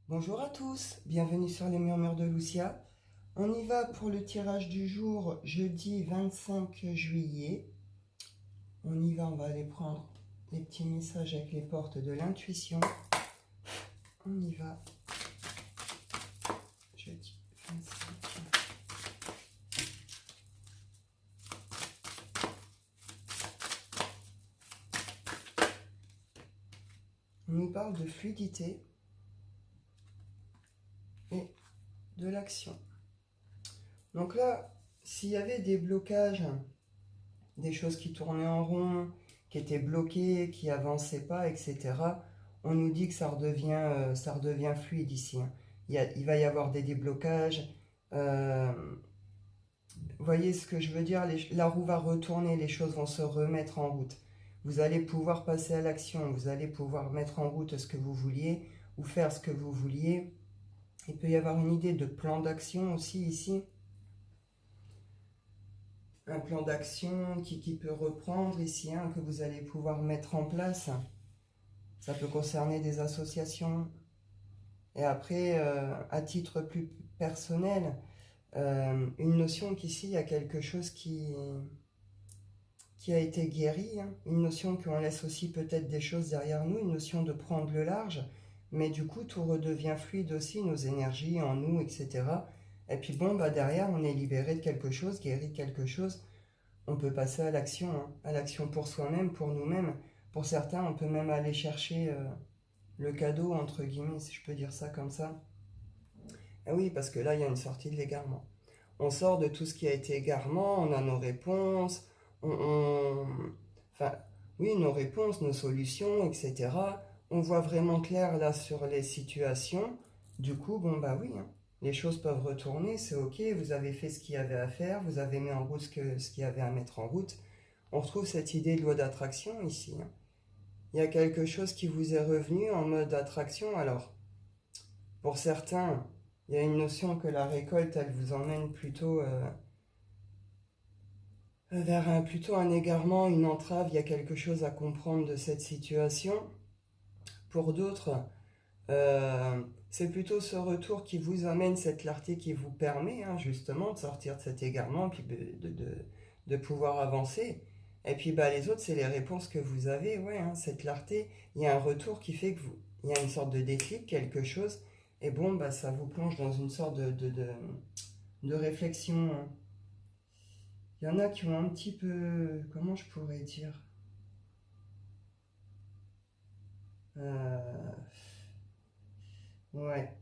Bonjour à tous, bienvenue sur les murmures de Lucia. On y va pour le tirage du jour, jeudi 25 juillet. On y va, on va aller prendre les petits messages avec les portes de l'intuition. On y va. Jeudi 25. On nous parle de fluidité et de l'action. Donc là, s'il y avait des blocages, des choses qui tournaient en rond, qui étaient bloquées, qui avançaient pas, etc., on nous dit que ça redevient fluide ici. Il va y avoir des déblocages. Vous voyez ce que je veux dire? La roue va retourner, les choses vont se remettre en route. Vous allez pouvoir passer à l'action, vous allez pouvoir mettre en route ce que vous vouliez ou faire ce que vous vouliez. Il peut y avoir une idée de plan d'action aussi ici. Un plan d'action qui peut reprendre ici, que vous allez pouvoir mettre en place. Ça peut concerner des associations. Et après, à titre plus personnel, une notion qu'ici, il y a quelque chose qui a été guéri, une notion qu'on laisse aussi peut-être des choses derrière nous, une notion de prendre le large, mais du coup, tout redevient fluide aussi, nos énergies en nous, etc. Et puis bon, derrière, on est libéré de quelque chose, guéri de quelque chose. On peut passer à l'action pour soi-même, pour nous-mêmes. Pour certains, on peut même aller chercher le cadeau, entre guillemets, si je peux dire ça comme ça. Ah oui, parce que là, il y a une sortie de l'égarement. On sort de tout ce qui a été égarement, on a nos réponses, enfin, oui, nos réponses, nos solutions, etc. On voit vraiment clair là sur les situations. Du coup, oui, les choses peuvent retourner, c'est ok, vous avez fait ce qu'il y avait à faire, vous avez mis en route ce qu'il y avait à mettre en route. On retrouve cette idée de loi d'attraction ici. Il y a quelque chose qui vous est revenu en mode attraction. Alors, pour certains, il y a une notion que la récolte, elle vous emmène plutôt vers plutôt un égarement, une entrave. Il y a quelque chose à comprendre de cette situation. Pour d'autres, c'est plutôt ce retour qui vous amène cette clarté qui vous permet justement de sortir de cet égarement puis de pouvoir avancer. Et puis les autres, c'est les réponses que vous avez. Ouais, cette clarté, il y a un retour qui fait que il y a une sorte de déclic, quelque chose. Et ça vous plonge dans une sorte de réflexion. Il y en a qui ont un petit peu, comment je pourrais dire, euh, ouais.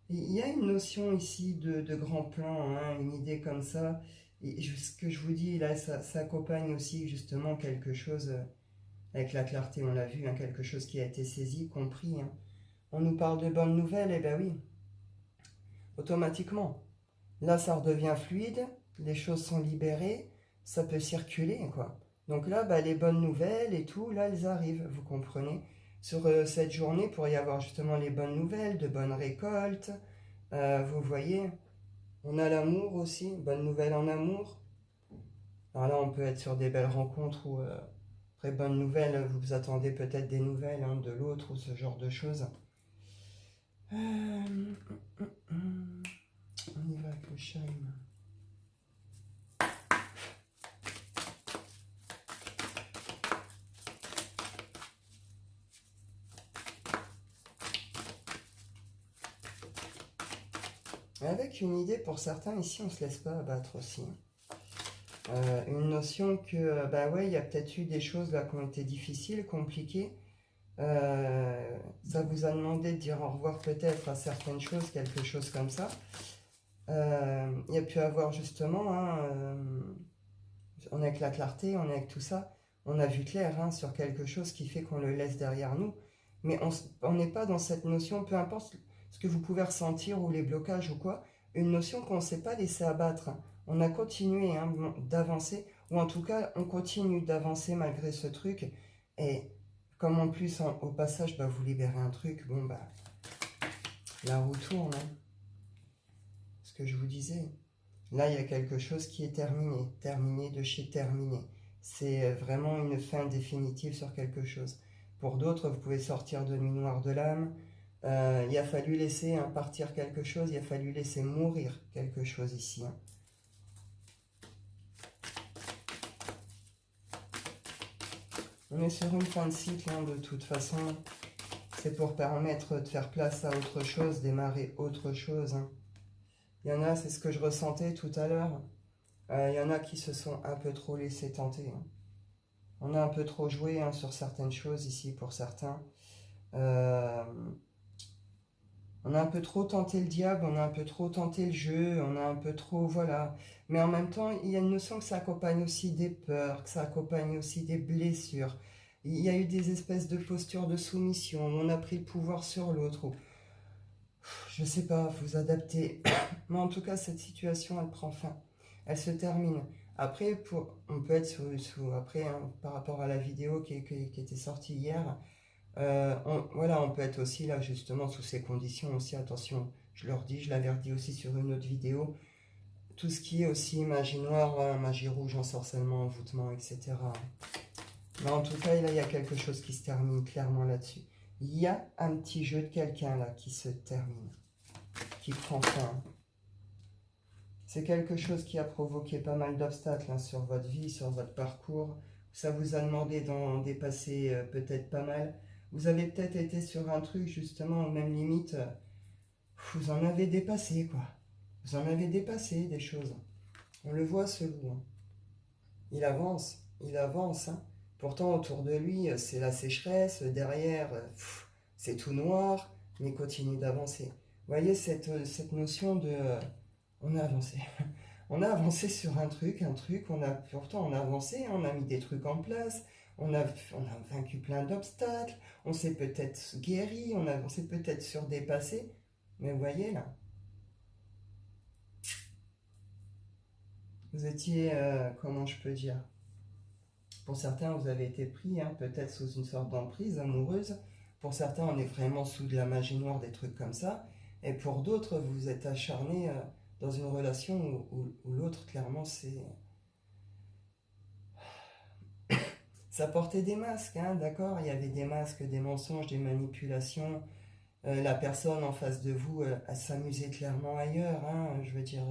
Il y a une notion ici de grand plan, une idée comme ça. Et ce que je vous dis là, ça accompagne aussi justement quelque chose avec la clarté, on l'a vu, quelque chose qui a été saisi, compris. On nous parle de bonnes nouvelles, et ben oui, automatiquement. Là, ça redevient fluide, les choses sont libérées, ça peut circuler, quoi. Donc là, les bonnes nouvelles et tout, là, elles arrivent, vous comprenez. Sur cette journée, pour y avoir justement les bonnes nouvelles, de bonnes récoltes. Vous voyez, on a l'amour aussi, bonne nouvelle en amour. Alors là, on peut être sur des belles rencontres ou, après, bonne nouvelle, vous vous attendez peut-être des nouvelles de l'autre ou ce genre de choses. On y va avec le chime. Avec une idée, pour certains, ici, on ne se laisse pas abattre aussi. Une notion que, ouais, il y a peut-être eu des choses là qui ont été difficiles, compliquées. Ça vous a demandé de dire au revoir peut-être à certaines choses, quelque chose comme ça. Il y a pu avoir justement, on est avec la clarté, on est avec tout ça, on a vu clair sur quelque chose qui fait qu'on le laisse derrière nous. Mais on n'est pas dans cette notion, peu importe ce que vous pouvez ressentir ou les blocages ou quoi, une notion qu'on ne s'est pas laissé abattre. On a continué d'avancer, ou en tout cas, on continue d'avancer malgré ce truc. Et comme en plus, au passage, vous libérez un truc, la roue tourne. Ce que je vous disais. Là, il y a quelque chose qui est terminé, terminé de chez terminé. C'est vraiment une fin définitive sur quelque chose. Pour d'autres, vous pouvez sortir de nuit noire de l'âme. Il a fallu laisser partir quelque chose, il a fallu laisser mourir quelque chose ici. On est sur une fin de cycle, de toute façon. C'est pour permettre de faire place à autre chose, démarrer autre chose. Il y en a, c'est ce que je ressentais tout à l'heure. Il y en a qui se sont un peu trop laissés tenter. On a un peu trop joué sur certaines choses ici pour certains. On a un peu trop tenté le diable, on a un peu trop tenté le jeu, on a un peu trop, voilà. Mais en même temps, il y a une notion que ça accompagne aussi des peurs, que ça accompagne aussi des blessures. Il y a eu des espèces de postures de soumission, on a pris le pouvoir sur l'autre. Je sais pas, vous adapter. Mais en tout cas, cette situation, elle prend fin. Elle se termine. Après, on peut être après, par rapport à la vidéo qui était sortie hier, voilà, on peut être aussi là justement sous ces conditions aussi, attention, je leur dis, je l'avais redit aussi sur une autre vidéo, tout ce qui est aussi magie noire, magie rouge, ensorcellement, envoûtement, etc. Mais en tout cas, là, il y a quelque chose qui se termine clairement là-dessus. Il y a un petit jeu de quelqu'un là qui se termine, qui prend fin. C'est quelque chose qui a provoqué pas mal d'obstacles sur votre vie, sur votre parcours. Ça vous a demandé d'en dépasser peut-être pas mal. Vous avez peut-être été sur un truc, justement, même limite, vous en avez dépassé, quoi. Vous en avez dépassé des choses. On le voit, ce loup. Il avance, Pourtant, autour de lui, c'est la sécheresse. Derrière, c'est tout noir, mais il continue d'avancer. Vous voyez cette notion de... on a avancé. On a avancé sur un truc, pourtant on a avancé, on a mis des trucs en place, on a vaincu plein d'obstacles, on s'est peut-être guéri, on s'est peut-être surdépassé, mais vous voyez là, vous étiez, comment je peux dire, pour certains vous avez été pris, peut-être sous une sorte d'emprise amoureuse, pour certains on est vraiment sous de la magie noire, des trucs comme ça, et pour d'autres vous vous êtes acharnés dans une relation où l'autre, clairement, ça portait des masques, d'accord. Il y avait des masques, des mensonges, des manipulations. La personne en face de vous, elle s'amusait clairement ailleurs, je veux dire,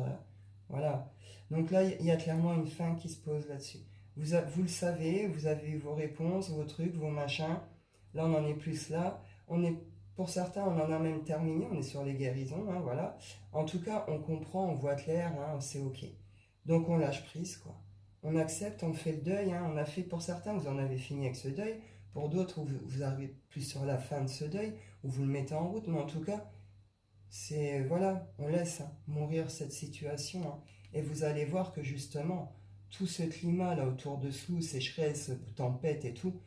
voilà. Donc là, il y a clairement une fin qui se pose là-dessus. Vous le savez, vous avez eu vos réponses, vos trucs, vos machins. Là, on n'en est plus là. Pour certains, on en a même terminé, on est sur les guérisons, voilà. En tout cas, on comprend, on voit clair, c'est ok. Donc on lâche prise, quoi. On accepte, on fait le deuil, on a fait, pour certains, vous en avez fini avec ce deuil. Pour d'autres, vous arrivez plus sur la fin de ce deuil, ou vous le mettez en route, mais en tout cas, c'est, voilà, on laisse mourir cette situation, et vous allez voir que justement, tout ce climat là autour de vous, sécheresse, tempête et tout,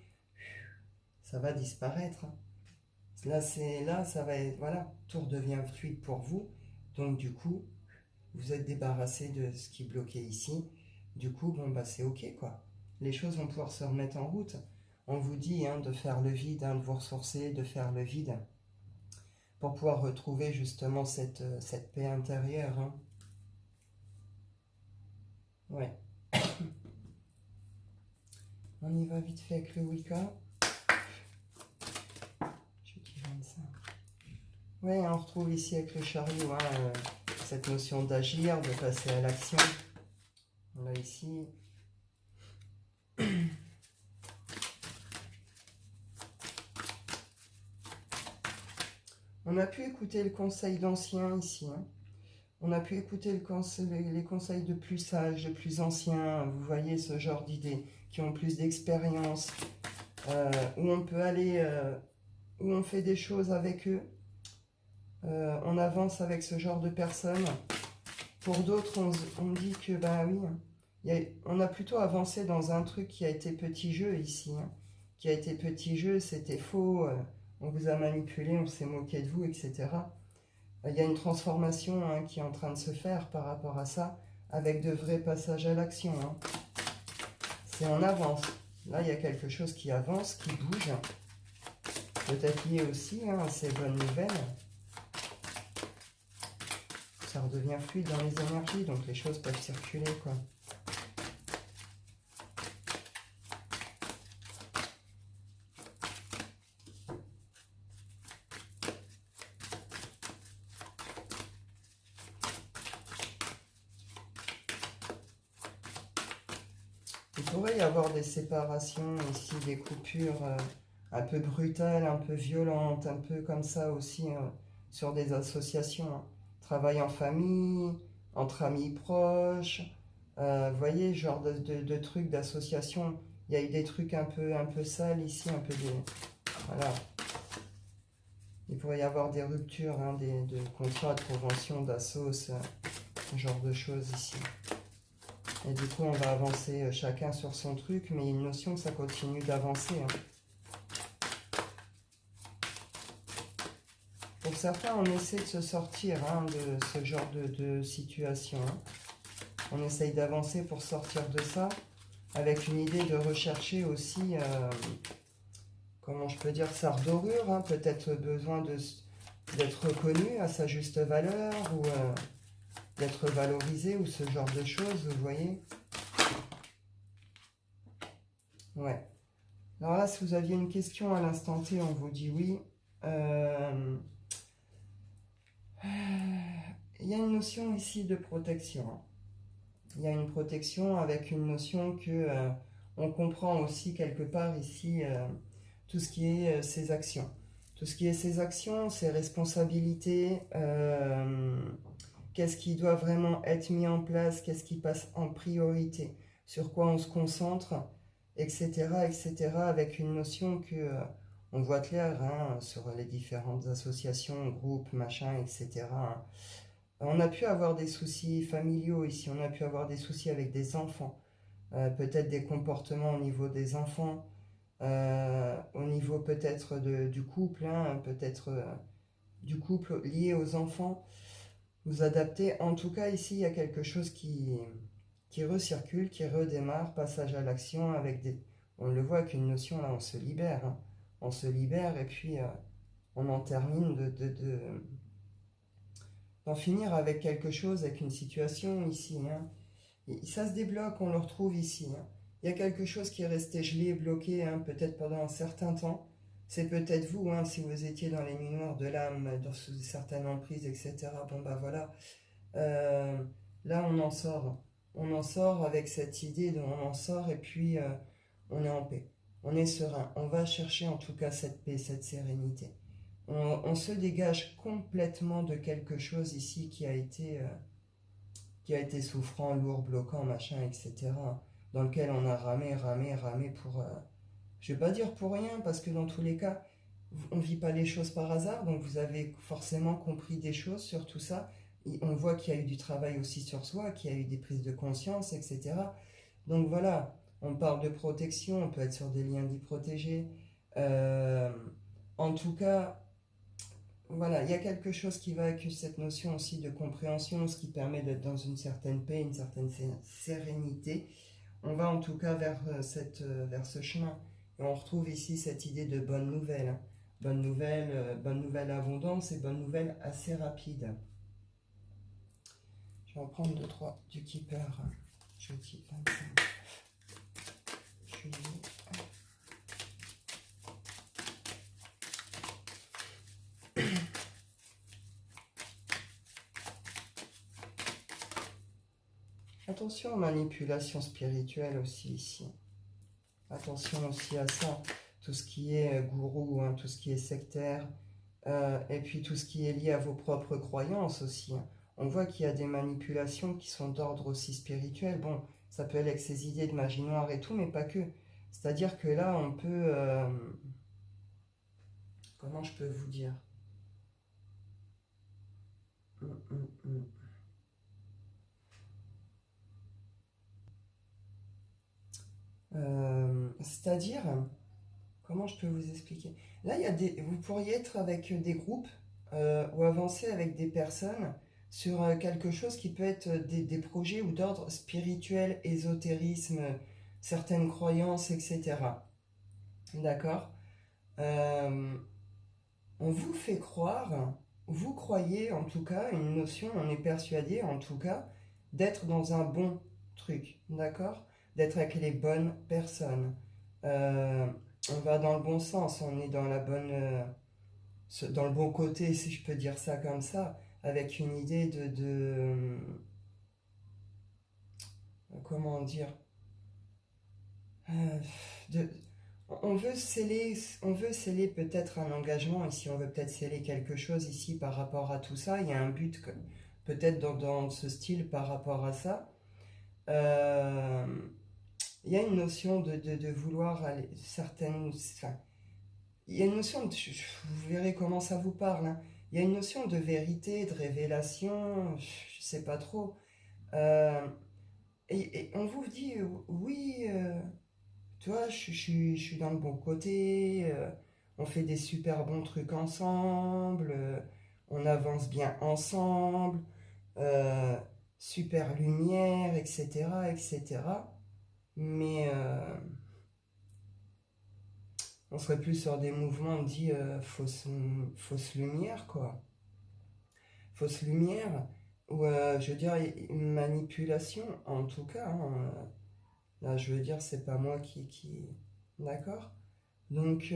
ça va disparaître. Là, ça va être, voilà, tout redevient fluide pour vous. Donc, du coup, vous êtes débarrassé de ce qui bloquait ici. Du coup, bon, bah, c'est ok, quoi. Les choses vont pouvoir se remettre en route. On vous dit de faire le vide, de vous ressourcer, de faire le vide pour pouvoir retrouver justement cette paix intérieure. Ouais. On y va vite fait avec le Wicca. Ouais, on retrouve ici avec le chariot cette notion d'agir, de passer à l'action. On a ici. On a pu écouter le conseil d'anciens ici. On a pu écouter les conseils de plus sages, de plus anciens. Vous voyez ce genre d'idées qui ont plus d'expérience, où on peut aller, où on fait des choses avec eux. On avance avec ce genre de personnes. Pour d'autres, on dit que, bah oui, on a plutôt avancé dans un truc qui a été petit jeu ici. Qui a été petit jeu, c'était faux, on vous a manipulé, on s'est moqué de vous, etc. Il y a une transformation qui est en train de se faire par rapport à ça, avec de vrais passages à l'action. C'est en avance. Là, il y a quelque chose qui avance, qui bouge. Peut-être lié aussi à ces bonnes nouvelles. Ça redevient fluide dans les énergies, donc les choses peuvent circuler, quoi. pourrait y avoir des séparations ici, des coupures un peu brutales, un peu violentes, un peu comme ça aussi sur des associations, hein. Travail en famille, entre amis proches, vous voyez, genre de trucs, d'associations. Il y a eu des trucs un peu sales ici, un peu des... Voilà. Il pourrait y avoir des ruptures, hein, de contrats, de conventions, d'assos, ce genre de choses ici. Et du coup, on va avancer chacun sur son truc, mais il y a une notion que ça continue d'avancer, hein. Pour certains, on essaie de se sortir, hein, de ce genre de situation, hein. On essaye d'avancer pour sortir de ça, avec une idée de rechercher aussi, comment je peux dire, sa redorure, hein, peut-être besoin d'être reconnu à sa juste valeur, ou d'être valorisé, ou ce genre de choses, vous voyez. Ouais. Alors là, si vous aviez une question à l'instant T, on vous dit oui. Il y a une notion ici de protection, hein. Il y a une protection avec une notion que on comprend aussi quelque part ici tout ce qui est ses actions. Tout ce qui est ses actions, ses responsabilités, qu'est-ce qui doit vraiment être mis en place, qu'est-ce qui passe en priorité, sur quoi on se concentre, etc., etc., avec une notion que on voit clair, hein, sur les différentes associations, groupes, machin, etc., hein. On a pu avoir des soucis familiaux ici, on a pu avoir des soucis avec des enfants, peut-être des comportements au niveau des enfants, au niveau peut-être du couple, hein, peut-être du couple lié aux enfants. Vous adaptez, en tout cas ici il y a quelque chose qui recircule, qui redémarre, passage à l'action avec des... On le voit qu'une notion là, on se libère, hein. On se libère et puis on en termine d'en finir avec quelque chose, avec une situation ici, hein. Et ça se débloque, on le retrouve ici, hein. Il y a quelque chose qui est resté gelé, bloqué, hein, peut-être pendant un certain temps. C'est peut-être vous, hein, si vous étiez dans les nuits noires de l'âme, dans certaines emprises, etc. Bon bah voilà. Euh, Là on en sort. On en sort avec cette idée de on en sort et puis on est en paix. On est serein. On va chercher en tout cas cette paix, cette sérénité. On se dégage complètement de quelque chose ici qui a été souffrant, lourd, bloquant, machin, etc. Dans lequel on a ramé pour... je vais pas dire pour rien, parce que dans tous les cas, on vit pas les choses par hasard, donc vous avez forcément compris des choses sur tout ça. Et on voit qu'il y a eu du travail aussi sur soi, qu'il y a eu des prises de conscience, etc. Donc voilà, on parle de protection, on peut être sur des liens dits protégés. Euh, En tout cas, voilà, il y a quelque chose qui va avec cette notion aussi de compréhension, ce qui permet d'être dans une certaine paix, une certaine sérénité. On va en tout cas vers ce chemin. Et on retrouve ici cette idée de bonne nouvelle, hein. Bonne nouvelle abondance et bonne nouvelle assez rapide. Je vais en prendre deux, trois du Keeper. Jeudi 25 juillet. Attention aux manipulations spirituelles aussi ici. Attention aussi à ça. Tout ce qui est gourou, hein, tout ce qui est sectaire, et puis tout ce qui est lié à vos propres croyances aussi, hein. On voit qu'il y a des manipulations qui sont d'ordre aussi spirituel. Bon, ça peut aller avec ces idées de magie noire et tout, mais pas que. C'est-à-dire que là, on peut... comment je peux vous dire? Hum, hum, hum. C'est-à-dire, comment je peux vous expliquer? Là, vous pourriez être avec des groupes ou avancer avec des personnes sur quelque chose qui peut être des projets ou d'ordre spirituel, ésotérisme, certaines croyances, etc. D'accord? Euh, on vous fait croire, vous croyez en tout cas, une notion, on est persuadé en tout cas, d'être dans un bon truc, d'accord? D'être avec les bonnes personnes. Euh, on va dans le bon sens, on est dans la bonne, dans le bon côté, si je peux dire ça comme ça, avec une idée comment dire? euh, de- on veut sceller peut-être un engagement ici, on veut peut-être sceller quelque chose ici par rapport à tout ça. Il y a un but peut-être dans ce style par rapport à ça. Euh, il y a une notion de vouloir aller certaines. Enfin, il y a une notion vous verrez comment ça vous parle, hein. Il y a une notion de vérité, de révélation, je sais pas trop. Euh, et on vous dit, oui, tu vois, je suis dans le bon côté, on fait des super bons trucs ensemble, on avance bien ensemble, euh, super lumière, etc., etc. Mais on serait plus sur des mouvements dit fausse lumière, quoi. Fausse lumière, ou je veux dire, une manipulation, en tout cas, hein, là, je veux dire, c'est pas moi qui... D'accord. Donc,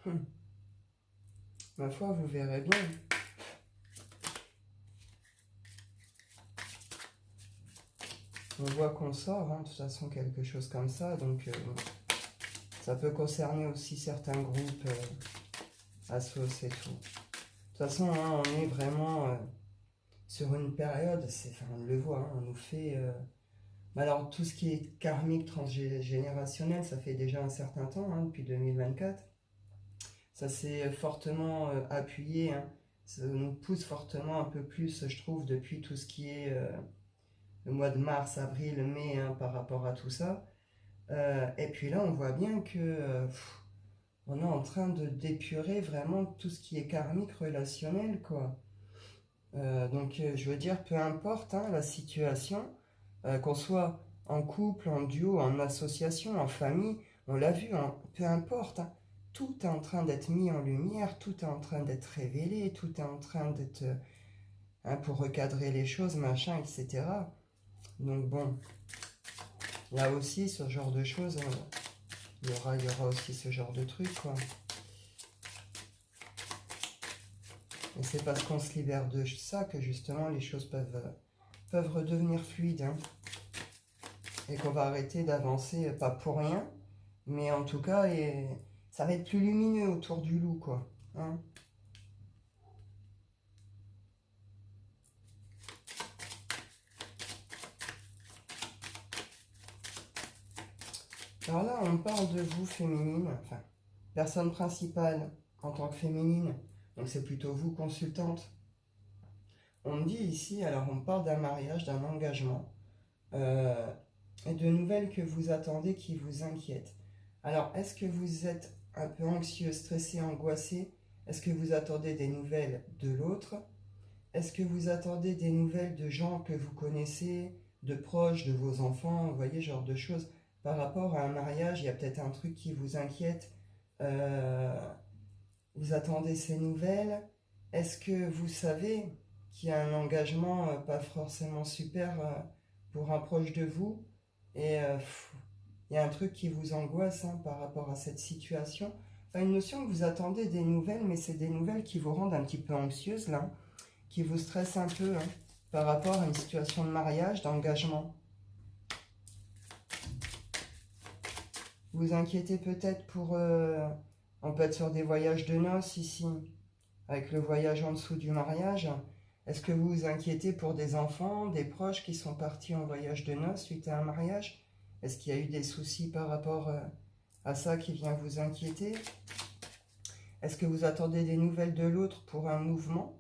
hum, ma foi, vous verrez bien. On voit qu'on sort, hein, de toute façon, quelque chose comme ça. Donc, ça peut concerner aussi certains groupes, assos et tout. De toute façon, hein, on est vraiment sur une période, enfin, on le voit, hein, on nous fait... alors, tout ce qui est karmique transgénérationnel, ça fait déjà un certain temps, hein, depuis 2024. Ça s'est fortement appuyé, hein. Ça nous pousse fortement un peu plus, je trouve, depuis tout ce qui est le mois de mars, avril, mai, hein, par rapport à tout ça. Et puis là, on voit bien que on est en train de d'épurer vraiment tout ce qui est karmique relationnel, quoi. Donc, je veux dire, peu importe, hein, la situation, qu'on soit en couple, en duo, en association, en famille, on l'a vu, hein, peu importe, hein, tout est en train d'être mis en lumière, tout est en train d'être révélé, tout est en train d'être, hein, pour recadrer les choses, machin, etc. Donc bon, là aussi, ce genre de choses, il y aura aussi ce genre de trucs, quoi. Et c'est parce qu'on se libère de ça que justement les choses peuvent redevenir fluides, hein. Et qu'on va arrêter d'avancer, pas pour rien, mais en tout cas, ça va être plus lumineux autour du loup, quoi. Hein. Alors là, on parle de vous féminine, enfin, personne principale en tant que féminine, donc c'est plutôt vous consultante. On me dit ici, alors on parle d'un mariage, d'un engagement, euh, et de nouvelles que vous attendez qui vous inquiètent. Alors, est-ce que vous êtes un peu anxieux, stressé, angoissé? Est-ce que vous attendez des nouvelles de l'autre? Est-ce que vous attendez des nouvelles de gens que vous connaissez, de proches, de vos enfants, vous voyez, genre de choses par rapport à un mariage? Il y a peut-être un truc qui vous inquiète. Euh, vous attendez ces nouvelles. Est-ce que vous savez qu'il y a un engagement pas forcément super pour un proche de vous? Et il y a un truc qui vous angoisse, hein, par rapport à cette situation. Enfin, une notion que vous attendez des nouvelles, mais c'est des nouvelles qui vous rendent un petit peu anxieuse là, qui vous stresse un peu, hein, par rapport à une situation de mariage, d'engagement. Vous inquiétez peut-être pour... on peut être sur des voyages de noces ici, avec le voyage en dessous du mariage. Est-ce que vous vous inquiétez pour des enfants, des proches qui sont partis en voyage de noces suite à un mariage? Est-ce qu'il y a eu des soucis par rapport à ça qui vient vous inquiéter? Est-ce que vous attendez des nouvelles de l'autre pour un mouvement?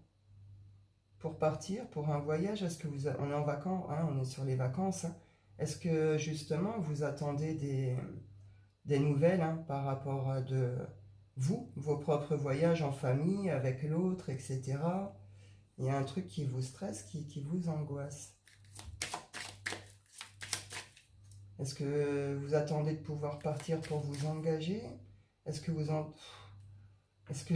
Pour partir, pour un voyage? Est-ce que on est en vacances, hein, on est sur les vacances, hein. Est-ce que justement vous attendez des nouvelles, hein, par rapport à vous, vos propres voyages en famille, avec l'autre, etc. Il y a un truc qui vous stresse, qui vous angoisse. Est-ce que vous attendez de pouvoir partir pour vous engager? Est-ce que vous en... Est-ce que...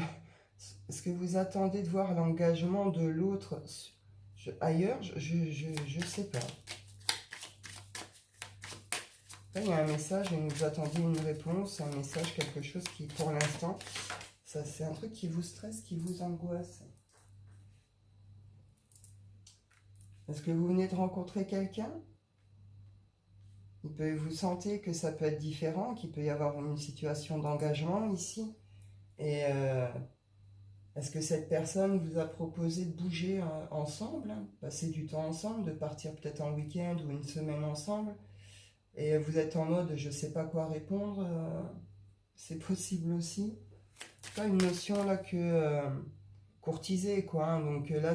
Est-ce que vous attendez de voir l'engagement de l'autre ailleurs? Je sais pas. Là, il y a un message et vous attendiez une réponse, un message, quelque chose qui, pour l'instant, ça c'est un truc qui vous stresse, qui vous angoisse. Est-ce que vous venez de rencontrer quelqu'un? Vous sentez que ça peut être différent, qu'il peut y avoir une situation d'engagement ici. Et est-ce que cette personne vous a proposé de bouger ensemble, hein, passer du temps ensemble, de partir peut-être en week-end ou une semaine ensemble? Et vous êtes en mode je sais pas quoi répondre, c'est possible aussi. Pas une notion là que courtiser quoi, hein. Donc là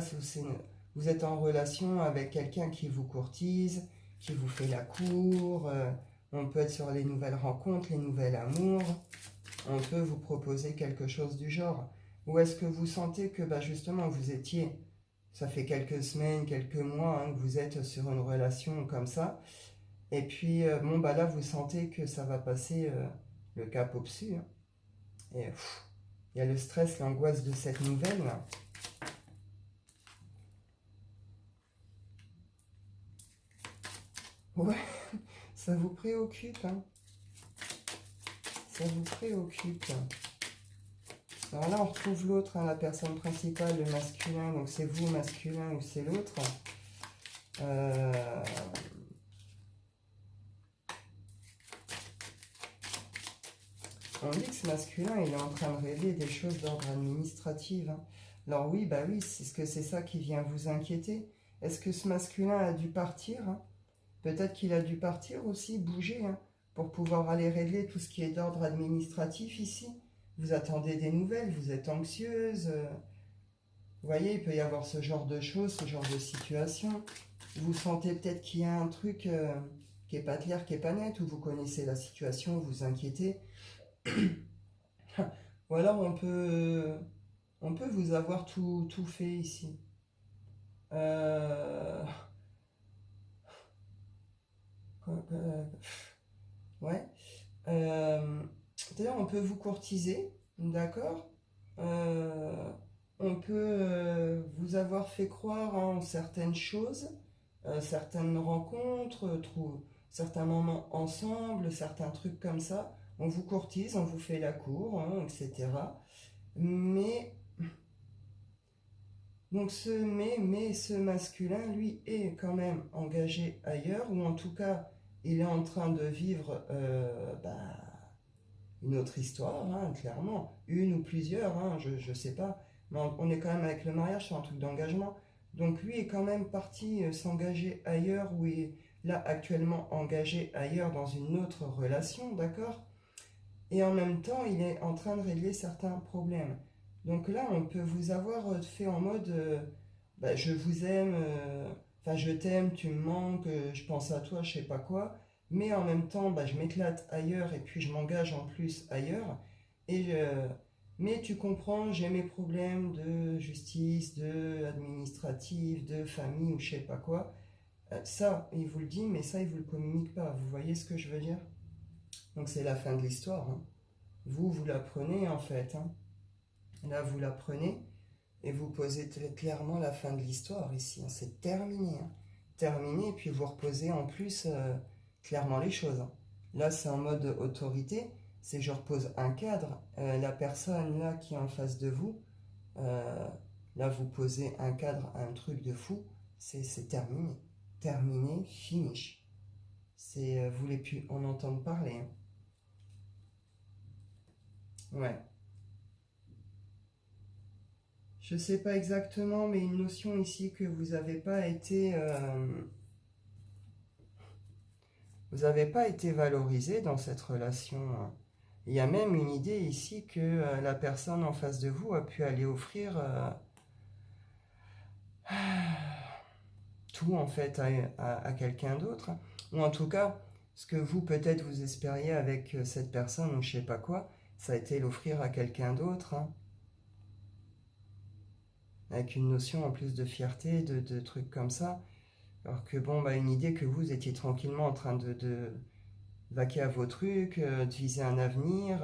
vous êtes en relation avec quelqu'un qui vous courtise, qui vous fait la cour. On peut être sur les nouvelles rencontres, les nouvelles amours. On peut vous proposer quelque chose du genre. Ou est-ce que vous sentez que bah, justement vous étiez, ça fait quelques semaines, quelques mois hein, que vous êtes sur une relation comme ça, et puis bon bah là vous sentez que ça va passer le cap au-dessus, hein. Et il y a le stress, l'angoisse de cette nouvelle là. Ouais, ça vous préoccupe, hein. Ça vous préoccupe. Alors là, on retrouve l'autre, hein, la personne principale, le masculin. Donc c'est vous masculin ou c'est l'autre. On dit que ce masculin, il est en train de rêver des choses d'ordre administratif, hein. Alors oui, bah oui, c'est que c'est ça qui vient vous inquiéter. Est-ce que ce masculin a dû partir, hein? Peut-être qu'il a dû partir aussi, bouger, hein, pour pouvoir aller régler tout ce qui est d'ordre administratif ici. Vous attendez des nouvelles, vous êtes anxieuse. Vous voyez, il peut y avoir ce genre de choses, ce genre de situation. Vous sentez peut-être qu'il y a un truc qui n'est pas clair, qui n'est pas net, ou vous connaissez la situation, vous vous inquiétez. Ou alors on peut vous avoir tout fait ici. Ouais. D'ailleurs, on peut vous courtiser, d'accord. On peut vous avoir fait croire en certaines choses, certaines rencontres, certains moments ensemble, certains trucs comme ça. On vous courtise, on vous fait la cour, hein, etc. Mais, donc ce masculin, lui, est quand même engagé ailleurs, ou en tout cas, il est en train de vivre une autre histoire, hein, clairement. Une ou plusieurs, hein, je sais pas. Mais on est quand même avec le mariage, c'est un truc d'engagement. Donc lui est quand même parti s'engager ailleurs, ou est là actuellement engagé ailleurs dans une autre relation, d'accord? Et en même temps, il est en train de régler certains problèmes. Donc là, on peut vous avoir fait en mode je vous aime, enfin je t'aime, tu me manques, je pense à toi, je sais pas quoi. Mais en même temps, je m'éclate ailleurs et puis je m'engage en plus ailleurs. Et mais tu comprends, j'ai mes problèmes de justice, de administratif, de famille ou je sais pas quoi. Ça, il vous le dit, mais ça, il vous le communique pas. Vous voyez ce que je veux dire? Donc c'est la fin de l'histoire, hein. Vous l'apprenez en fait, hein. Là, vous l'apprenez et vous posez très clairement la fin de l'histoire ici, hein. C'est terminé, hein. Terminé, et puis vous reposez en plus clairement les choses, hein. Là, c'est en mode autorité, c'est je repose un cadre. La personne là qui est en face de vous, là, vous posez un cadre, un truc de fou, c'est terminé. Terminé, finish. Vous voulez plus en entendre parler, hein. Ouais. Je sais pas exactement, mais une notion ici que vous n'avez pas été, valorisé dans cette relation, hein. Il y a même une idée ici que la personne en face de vous a pu aller offrir tout en fait à quelqu'un d'autre, ou en tout cas ce que vous peut-être vous espériez avec cette personne ou je sais pas quoi, ça a été l'offrir à quelqu'un d'autre, hein. Avec une notion en plus de fierté, de trucs comme ça. Alors que bon, une idée que vous étiez tranquillement en train de vaquer à vos trucs, de viser un avenir.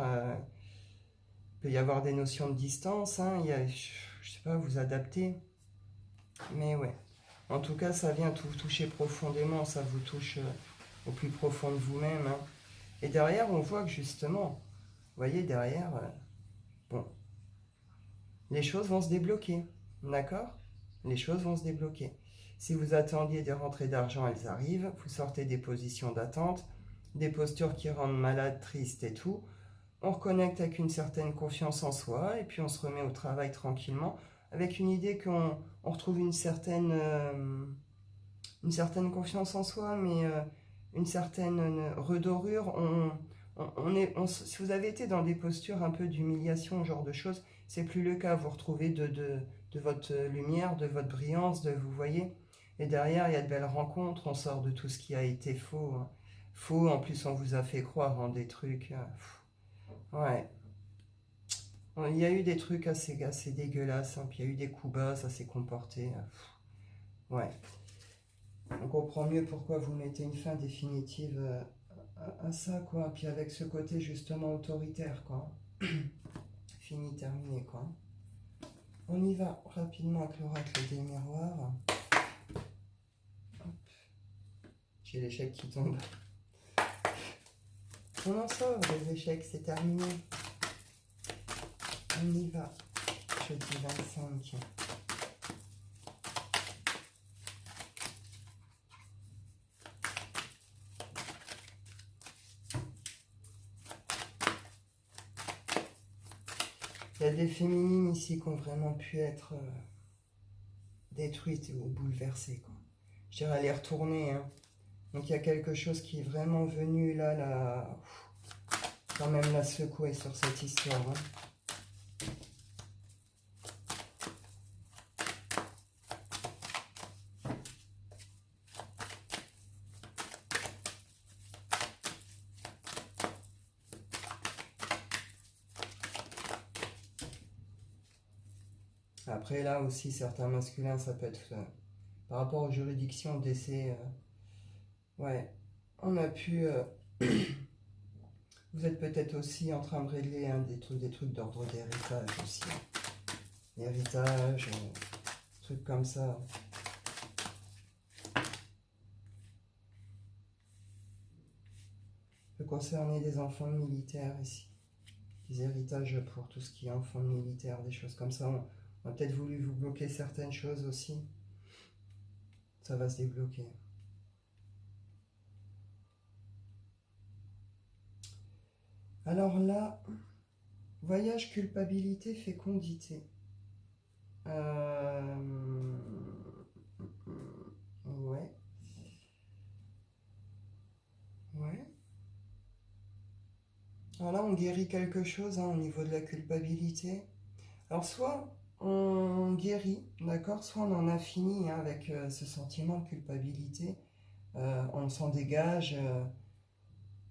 Il peut y avoir des notions de distance, hein, je sais pas, vous adapter. Mais ouais. En tout cas, ça vient vous toucher profondément, ça vous touche au plus profond de vous-même, hein. Et derrière, on voit que justement, vous voyez, derrière, bon, les choses vont se débloquer. D'accord? Les choses vont se débloquer. Si vous attendiez des rentrées d'argent, elles arrivent. Vous sortez des positions d'attente. des postures qui rendent malade, triste et tout. On reconnecte avec une certaine confiance en soi et puis on se remet au travail tranquillement avec une idée qu'on retrouve une certaine confiance en soi, mais une certaine redorure. Si vous avez été dans des postures un peu d'humiliation, ce genre de choses, c'est plus le cas. Vous retrouvez de votre lumière, de votre brillance, vous voyez. Et derrière, il y a de belles rencontres. On sort de tout ce qui a été faux, hein. Faux, en plus, on vous a fait croire en des trucs. Ouais. Il y a eu des trucs assez dégueulasses, hein. Puis il y a eu des coups bas, ça s'est comporté. Ouais. On comprend mieux pourquoi vous mettez une fin définitive à ça, quoi. Puis avec ce côté justement autoritaire, quoi. Fini, terminé, quoi. On y va rapidement avec l'oracle des miroirs. J'ai l'échec qui tombe. On en sort des échecs, c'est terminé. On y va. Jeudi 25. Il y a des féminines ici qui ont vraiment pu être détruites ou bouleversées, quoi. Je dirais les retourner, hein. Donc il y a quelque chose qui est vraiment venu là, quand même la secouer sur cette histoire, hein. Après là aussi, certains masculins, ça peut être par rapport aux juridictions d'essai. Ouais, on a pu... vous êtes peut-être aussi en train de régler, hein, des trucs d'ordre d'héritage aussi, hein. L'héritage, trucs comme ça. Ça peut concerner des enfants de militaires ici. Des héritages pour tout ce qui est enfants de militaires, des choses comme ça. On a peut-être voulu vous bloquer certaines choses aussi. Ça va se débloquer. Alors là, voyage, culpabilité, fécondité. Ouais. Ouais. Alors là, on guérit quelque chose, hein, au niveau de la culpabilité. Alors soit on guérit, d'accord, soit on en a fini, hein, avec ce sentiment de culpabilité. On s'en dégage.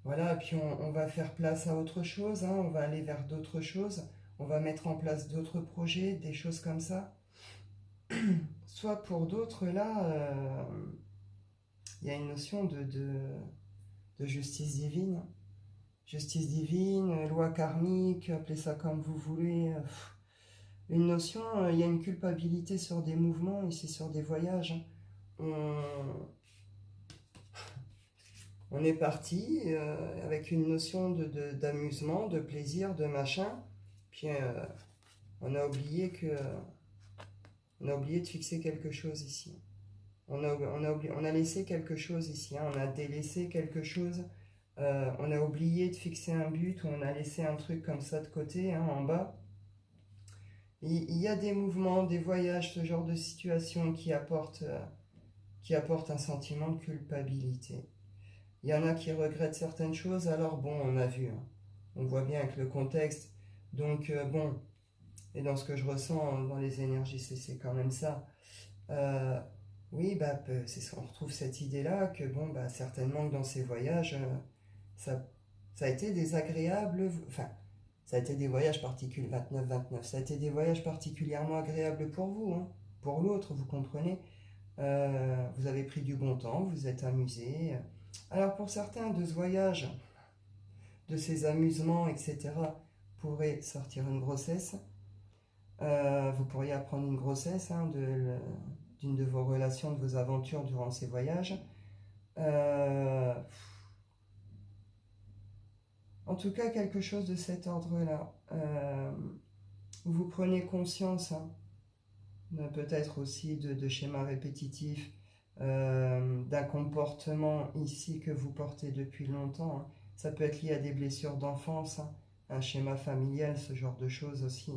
Voilà, puis on va faire place à autre chose, hein, on va aller vers d'autres choses. On va mettre en place d'autres projets, des choses comme ça. Soit pour d'autres, là, il y a une notion de justice divine. Justice divine, loi karmique, appelez ça comme vous voulez. Une notion, il y a une culpabilité sur des mouvements, ici sur des voyages. On est parti avec une notion d'amusement, de plaisir, de machin. Puis on a oublié de fixer quelque chose ici. On a laissé quelque chose ici, hein. On a délaissé quelque chose. On a oublié de fixer un but, ou on a laissé un truc comme ça de côté, hein, en bas. Il y a des mouvements, des voyages, ce genre de situation qui apportent un sentiment de culpabilité. Il y en a qui regrettent certaines choses, alors bon, on a vu, hein. On voit bien avec le contexte. Donc bon, et dans ce que je ressens dans les énergies, c'est quand même ça. Oui, bah, on retrouve cette idée-là que bon, bah, certainement que dans ces voyages, ça a été désagréable, enfin, ça a été des voyages particuliers, 29-29, ça a été des voyages particulièrement agréables pour vous, hein, pour l'autre, vous comprenez. Vous avez pris du bon temps, vous êtes amusé. Alors pour certains, de ce voyage, de ces amusements, etc., pourrait sortir une grossesse. Vous pourriez apprendre une grossesse, hein, d'une de vos relations, de vos aventures durant ces voyages. En tout cas, quelque chose de cet ordre-là. Vous prenez conscience, hein, peut-être aussi de schémas répétitifs, d'un comportement ici que vous portez depuis longtemps. Hein. Ça peut être lié à des blessures d'enfance, hein, un schéma familial, ce genre de choses aussi. En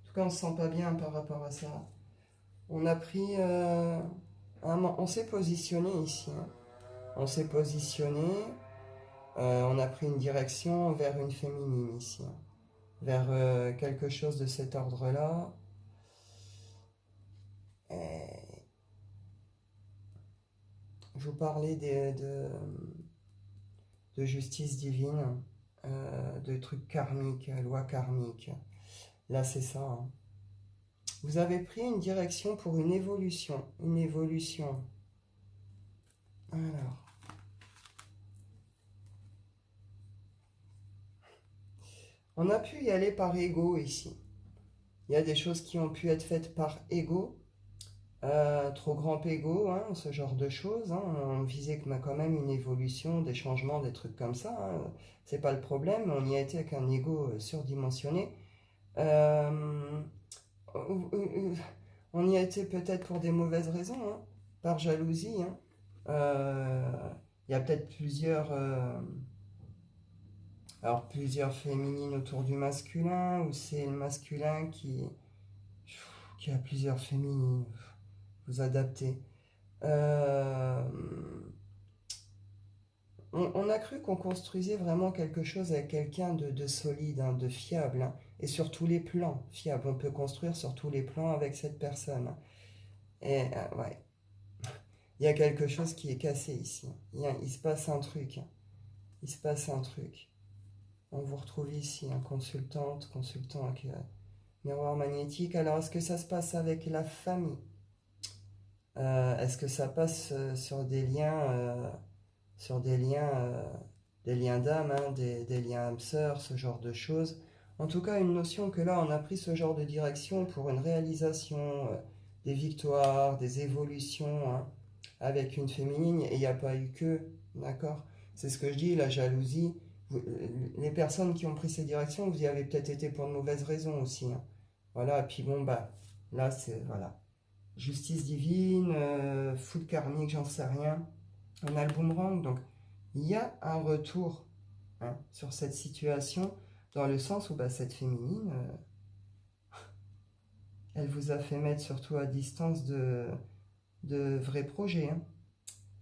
tout cas, on ne se sent pas bien par rapport à ça. On a pris... on s'est positionné ici. Hein. On s'est positionné, on a pris une direction vers une féminine ici. Hein. Vers quelque chose de cet ordre-là. Je vous parlais de justice divine, de trucs karmiques, loi karmique. Là, c'est ça. Hein. Vous avez pris une direction pour une évolution. Une évolution. Alors. On a pu y aller par ego ici. Il y a des choses qui ont pu être faites par ego. Trop grand ego, hein, ce genre de choses. Hein. On visait quand même une évolution, des changements, des trucs comme ça. Hein. C'est pas le problème. On y a été avec un ego surdimensionné. On y a été peut-être pour des mauvaises raisons, hein, par jalousie. Hein. Il y a peut-être plusieurs féminines autour du masculin, ou c'est le masculin qui a plusieurs féminines. Vous adaptez. On a cru qu'on construisait vraiment quelque chose avec quelqu'un de solide, hein, de fiable, hein, et sur tous les plans, fiable. On peut construire sur tous les plans avec cette personne. Et ouais, il y a quelque chose qui est cassé ici. Il se passe un truc. Il se passe un truc. On vous retrouve ici, hein, consultant avec miroir magnétique. Alors, est-ce que ça se passe avec la famille? Est-ce que ça passe sur des liens... des liens d'âme, hein, des liens âme-sœur, ce genre de choses. En tout cas, une notion que là, on a pris ce genre de direction pour une réalisation, des victoires, des évolutions, hein, avec une féminine, et il n'y a pas eu que, d'accord? C'est ce que je dis, la jalousie. Les personnes qui ont pris ces directions, vous y avez peut-être été pour de mauvaises raisons aussi. Hein. Voilà, et puis bon, bah, là, c'est, voilà. Justice divine, foot karmique, j'en sais rien. On a le boomerang, donc il y a un retour, hein, sur cette situation, dans le sens où bah, cette féminine, elle vous a fait mettre surtout à distance de vrais projets. Hein.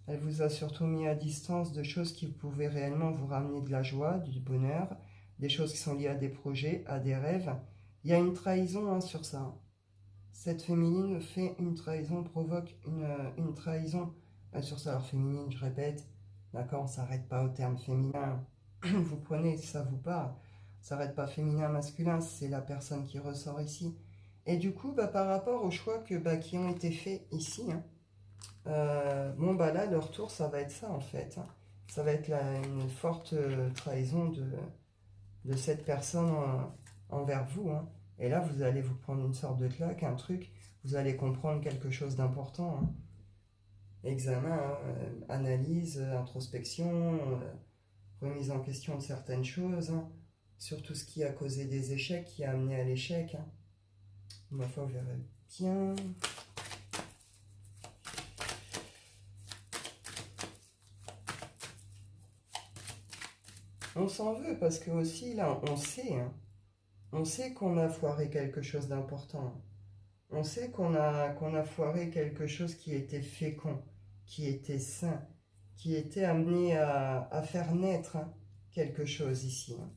Elle vous a surtout mis à distance de choses qui pouvaient réellement vous ramener de la joie, du bonheur, des choses qui sont liées à des projets, à des rêves. Il y a une trahison, hein, sur ça. Cette féminine fait une trahison, provoque une trahison. Sur ça, alors féminine, je répète, d'accord, on ne s'arrête pas au terme féminin. Vous prenez, si ça vous parle. On ne s'arrête pas féminin, masculin, c'est la personne qui ressort ici. Et du coup, bah, par rapport aux choix qui ont été faits ici, hein, bon, bah là, le retour, ça va être ça, en fait. Hein. Ça va être une forte trahison de cette personne envers vous. Hein. Et là, vous allez vous prendre une sorte de claque, un truc, vous allez comprendre quelque chose d'important. Hein. Examen, hein, analyse, introspection, remise en question de certaines choses, hein, sur tout ce qui a causé des échecs, qui a amené à l'échec. Hein. Ma foi, vous verrez bien. On s'en veut parce que aussi, là, on sait, hein, on sait qu'on a foiré quelque chose d'important. On sait qu'on a foiré quelque chose qui était fécond, qui était sain, qui était amené à faire naître, hein, quelque chose ici. Hein.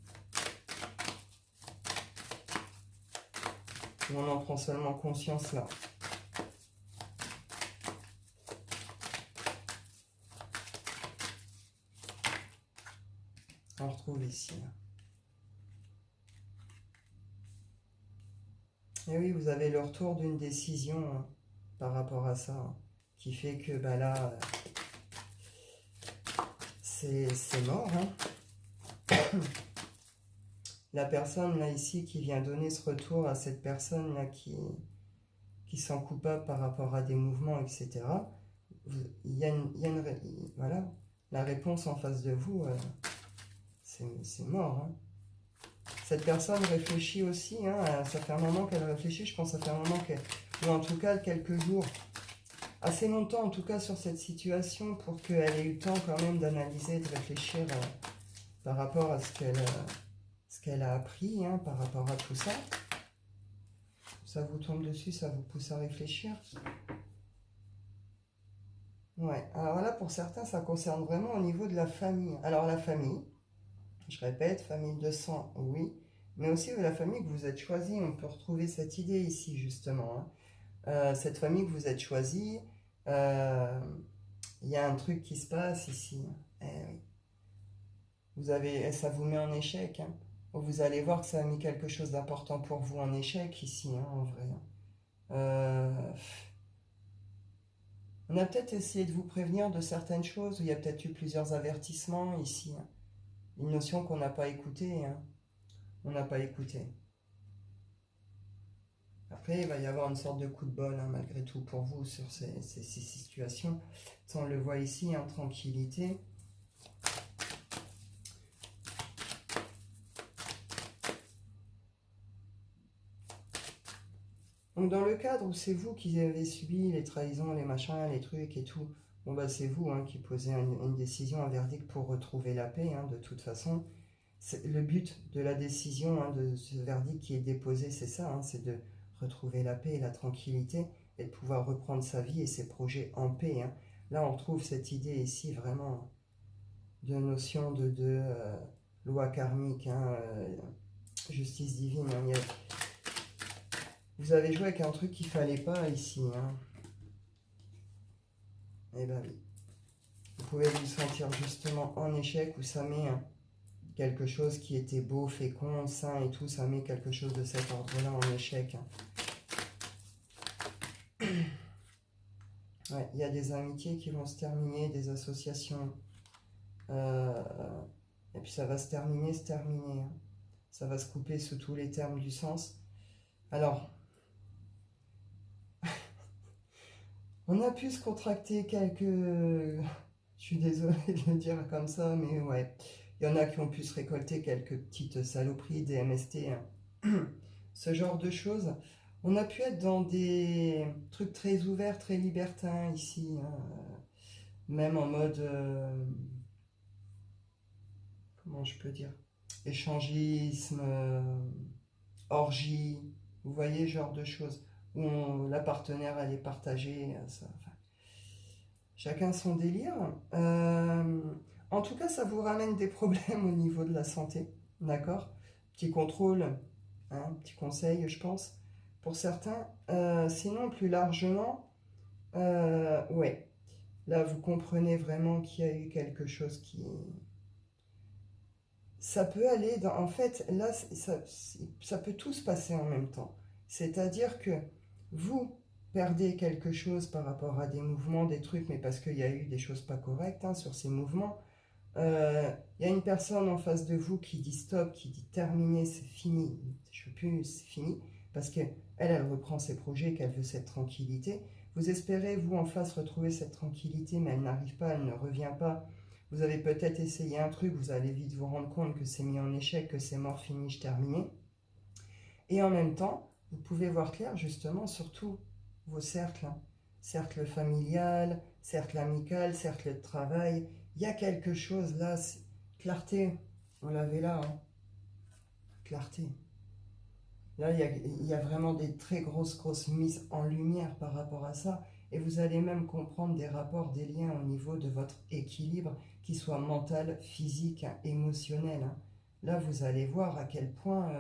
On en prend seulement conscience là. On retrouve ici. Hein. Et oui, vous avez le retour d'une décision, hein, par rapport à ça, hein, qui fait que bah là, c'est mort. Hein. La personne là ici qui vient donner ce retour à cette personne là qui sent coupable par rapport à des mouvements, etc. Il y a voilà, la réponse en face de vous, c'est mort. Hein. Cette personne réfléchit aussi, hein, ça fait un moment qu'elle réfléchit, je pense que ça fait un moment qu'elle, ou en tout cas quelques jours, assez longtemps en tout cas sur cette situation pour qu'elle ait eu le temps quand même d'analyser, de réfléchir par rapport à ce qu'elle a appris, hein, par rapport à tout ça. Ça vous tombe dessus, ça vous pousse à réfléchir. Ouais, alors là pour certains ça concerne vraiment au niveau de la famille. Alors la famille, je répète, famille de sang, oui, mais aussi la famille que vous êtes choisie. On peut retrouver cette idée ici justement, hein. Cette famille que vous êtes choisie, il y a un truc qui se passe ici. Eh oui. Ça vous met en échec, hein. Vous allez voir que ça a mis quelque chose d'important pour vous en échec ici, hein, en vrai. On a peut-être essayé de vous prévenir de certaines choses, où il y a peut-être eu plusieurs avertissements ici, hein. Une notion qu'on n'a pas écoutée, hein. On n'a pas écouté. Après, il va y avoir une sorte de coup de bol, hein, malgré tout, pour vous, sur ces situations. Ça, on le voit ici, en tranquillité. Donc, dans le cadre où c'est vous qui avez subi les trahisons, les machins, les trucs et tout, bon, bah, c'est vous, hein, qui posez une décision, un verdict pour retrouver la paix, hein, de toute façon. Le but de la décision, hein, de ce verdict qui est déposé, c'est ça, hein, c'est de retrouver la paix et la tranquillité et de pouvoir reprendre sa vie et ses projets en paix, hein. Là, on retrouve cette idée ici vraiment de notion de loi karmique, hein, justice divine, hein. Vous avez joué avec un truc qu'il ne fallait pas ici, hein. Eh ben oui. Vous pouvez vous sentir justement en échec où ça met, hein, quelque chose qui était beau, fécond, sain et tout, ça met quelque chose de cet ordre-là en échec, hein. Ouais, il y a des amitiés qui vont se terminer, des associations. Et puis ça va se terminer, hein. Ça va se couper sous tous les termes du sens. Alors, on a pu se contracter quelques... Je suis désolée de le dire comme ça, mais ouais. Il y en a qui ont pu se récolter quelques petites saloperies, des MST, hein. Ce genre de choses. On a pu être dans des trucs très ouverts, très libertins ici, hein. Même en mode... comment je peux dire? Échangisme, orgie, vous voyez, genre de choses. Où la partenaire, elle est partagée, ça, enfin, chacun son délire. En tout cas, ça vous ramène des problèmes au niveau de la santé, d'accord? Petit contrôle, hein, petit conseil, je pense, pour certains. Sinon, plus largement, ouais, là, vous comprenez vraiment qu'il y a eu quelque chose qui... Ça peut aller dans... En fait, là, ça peut tout se passer en même temps. C'est-à-dire que vous perdez quelque chose par rapport à des mouvements, des trucs, mais parce qu'il y a eu des choses pas correctes, hein, sur ces mouvements. Il y a une personne en face de vous qui dit stop, qui dit terminé, c'est fini, je ne veux plus, c'est fini, parce qu'elle, elle reprend ses projets, qu'elle veut cette tranquillité. Vous espérez, vous, en face, retrouver cette tranquillité, mais elle n'arrive pas, elle ne revient pas. Vous avez peut-être essayé un truc, vous allez vite vous rendre compte que c'est mis en échec, que c'est mort, fini, terminé. Et en même temps, vous pouvez voir clair, justement, sur tous vos cercles, hein. Cercle familial, cercle amical, cercle de travail. Il y a quelque chose là, clarté, on l'avait là, hein. Clarté. Là, il y a vraiment des très grosses mises en lumière par rapport à ça. Et vous allez même comprendre des rapports, des liens au niveau de votre équilibre, qui soit mental, physique, hein, émotionnel, hein. Là, vous allez voir à quel point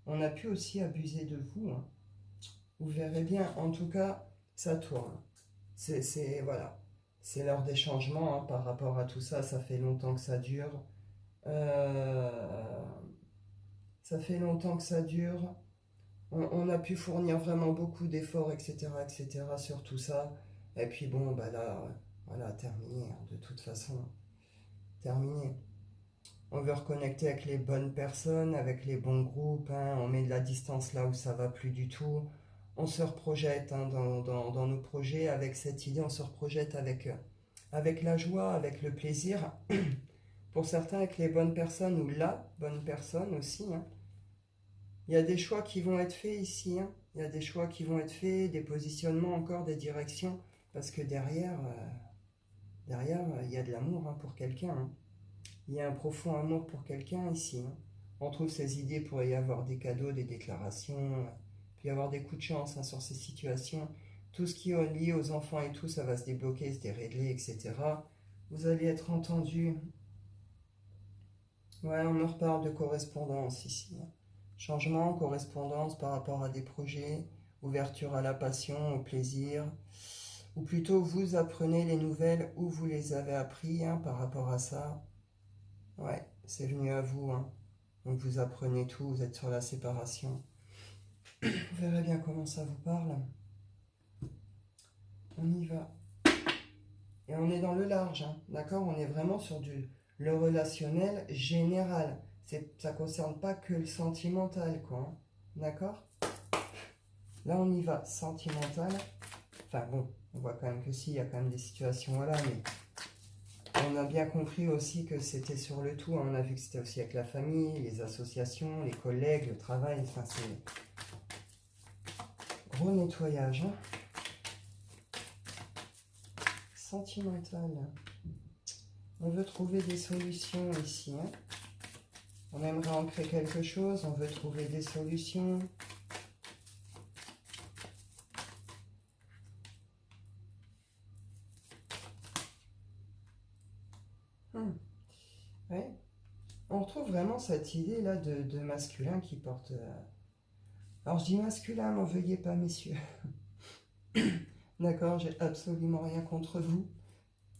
on a pu aussi abuser de vous, hein. Vous verrez bien, en tout cas, ça tourne. Voilà. C'est l'heure des changements, hein, par rapport à tout ça. Ça fait longtemps que ça dure. Ça fait longtemps que ça dure. On a pu fournir vraiment beaucoup d'efforts, etc., sur tout ça. Et puis bon, bah là, voilà, terminé, hein, de toute façon. Terminé. On veut reconnecter avec les bonnes personnes, avec les bons groupes, hein. On met de la distance là où ça va plus du tout. On se reprojette, hein, dans nos projets avec cette idée, on se reprojette avec la joie, avec le plaisir. Pour certains, avec les bonnes personnes ou la bonne personne aussi, hein. Il y a des choix qui vont être faits ici, hein. Il y a des choix qui vont être faits, des positionnements encore, des directions Parce que derrière, il y a de l'amour hein, pour quelqu'un. Hein. Il y a un profond amour pour quelqu'un ici. Hein. On trouve ces idées pour y avoir des cadeaux, des déclarations, puis avoir des coups de chance hein, sur ces situations. Tout ce qui est lié aux enfants et tout, ça va se débloquer, se dérégler, etc. Vous allez être entendu. Ouais, on me reparle de correspondance ici. Hein. Changement, correspondance par rapport à des projets, ouverture à la passion, au plaisir. Ou plutôt, vous apprenez les nouvelles ou vous les avez appris hein, par rapport à ça. Ouais, c'est venu à vous. Hein. Donc vous apprenez tout, vous êtes sur la séparation. Vous verrez bien comment ça vous parle. On y va. Et on est dans le large, hein, d'accord? On est vraiment sur le relationnel général. Ça ne concerne pas que le sentimental, quoi. Hein, d'accord? Là, on y va, sentimental. Enfin bon, on voit quand même que si, il y a quand même des situations, voilà, mais on a bien compris aussi que c'était sur le tout. Hein, on a vu que c'était aussi avec la famille, les associations, les collègues, le travail. Enfin, c'est gros nettoyage. Hein. Sentimental. On veut trouver des solutions ici. Hein. On aimerait ancrer quelque chose, on veut trouver des solutions. Ouais. On retrouve vraiment cette idée-là de masculin qui porte... Alors je dis masculin, n'en veuillez pas, messieurs. D'accord, j'ai absolument rien contre vous.